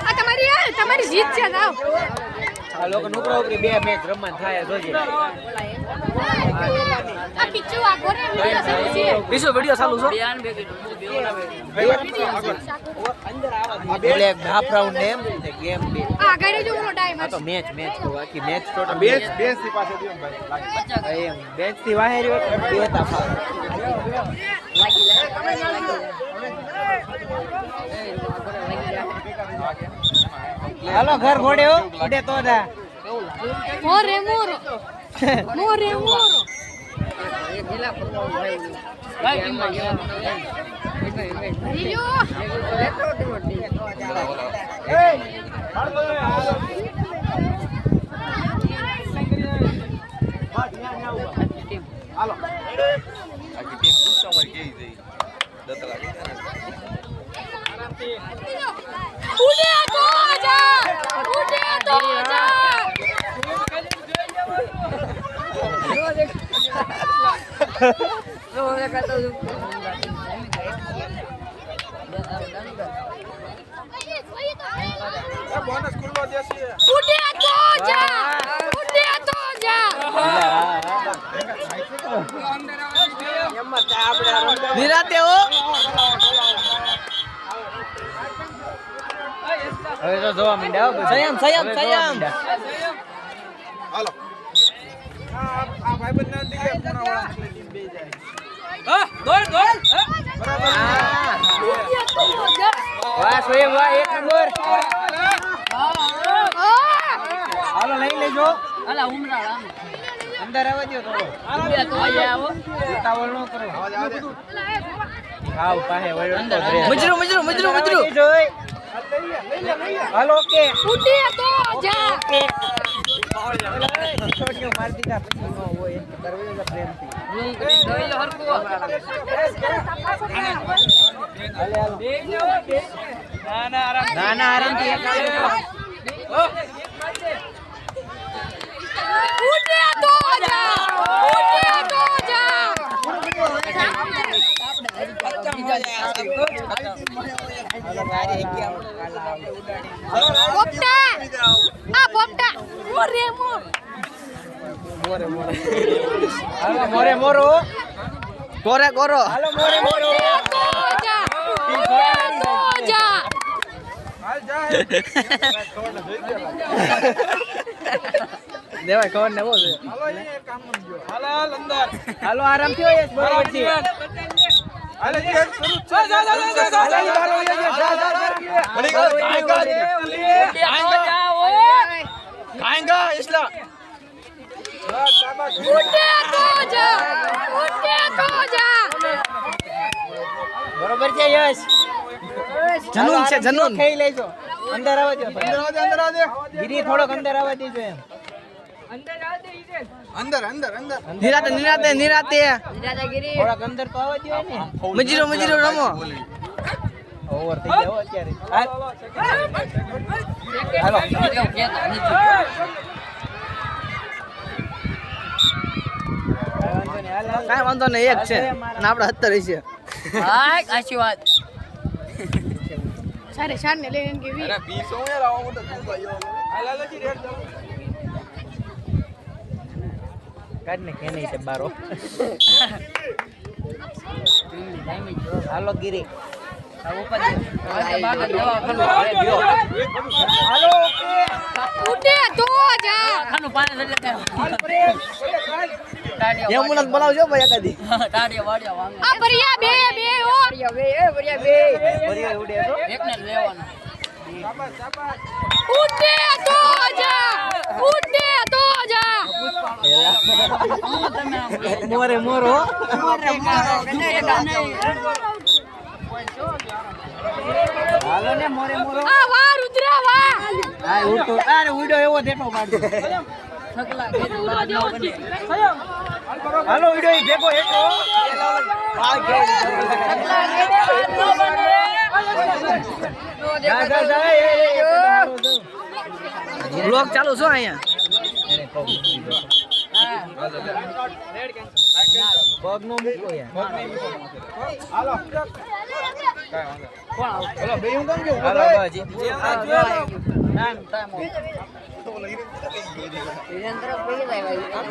આ તમારી જીત છે જાવ આ લોકો નુકરો ઉપરી બે મેચ રમવાન થાય જોજે આ પિચ્ચુ આ ગોરે વિડિયો ચાલુ છે બીજો વિડિયો ચાલુ છે એટલે હાફ રાઉન્ડ ને એમ ગેમ બે આ ગરે જો ઓલો ટાઈમ આ તો મેચ તો આખી મેચ ટોટલ બેન્ચ થી પાસે દિયો ભાઈ એમ બેન્ચ થી વાહેરી હોત બેતા ફાવ હાલો ઘર ઘોડે હો ઉડે તો જા મોરે મોરો મોરે મોરો હાલો આખી ટીમ પૂછો મારી કેવી જઈ દતલા ઉડે તો જા બોનસ ખુલ્લો દેસી ઉડે તો જા નિરાતે હો હવે તો જોવા માંડ્યા સંયમ હાલો આ ભાઈબંધ ના દીકે પૂરા ટીમ બે જાય દોડ વાહ સોયમ વાહ એક નંબર હાલો લઈ લેજો અલા ઉમરા અંદર આવવા દો થોડો બે તો આવો ઉતાવળ ન કરો આવ પાસે વળો અંદર મજરો જોઈ હાલો ઓકે ઉડે તો જા છોટીઓ માર દીધા પછી ન હોય એમ કરવેલા પ્રેમથી જોઈ લો હરકો ના આરામથી એક ઉડે તો જા પોપટા મોરે મોરો કોરો હાલો મોરો હાલ જા દેવાય ખબર ને બોલ હાલો એ કામ ન ગયો હાલ અંદર હાલો આરામથી હોય બરોબર છે હાલે જે શરૂ છે ખાएगा इसला બરોબર છે યશ જનૂન છે જનૂન ખાઈ લેજો અંદર આવવા દો अंदर आ दे ગીરી થોડોક અંદર આવવા દેજો એમ अंदर નિરાતે દાદાગીરી થોડોક અંદર તો આવવા દો ને મજરો રમો ઓવર થઈ જાવ અત્યારે હાલો કાઈ વાંધો નહીં એક છે અને આપણે 70 છે હા આશી વાત સારે શાન ને લઈને કેવી अरे 20 हो यार आओ तो तुम भाई हाल हाल जी रेट जाओ કાઢ ને કે નહીં તે બારો હાલો ગીરી હાલો ઉડે તો જા ખાનું પાણી એટલે એમ્બ્યુલન્સ બોલાવજો ભાઈ એકાદી ટાડિયા વાડિયા વાંગે આ ભરિયા બે હો ભરિયા ઉડે તો એકને લેવાનો ઉડે તો જા મોરો હાલો ને મોરો આ વા રુદ્રા વા આ ઉડતો અરે ઉડ્યો એવો દેટો મારજો થકલા કે બાદ ન બને હાલો ઉડ્યો ઈ ભેગો હેઠો બ્લોગ ચાલુ છો અહીંયા પગ નો મૂકો યાર हालो કાંઈ વાંધો કોણ આવું? નહીં. બે હું કેમ કે ઊભો હાલો, થાય? બસ, જીતી. વિરેન્દ્ર ભાઈ લાવ્યા.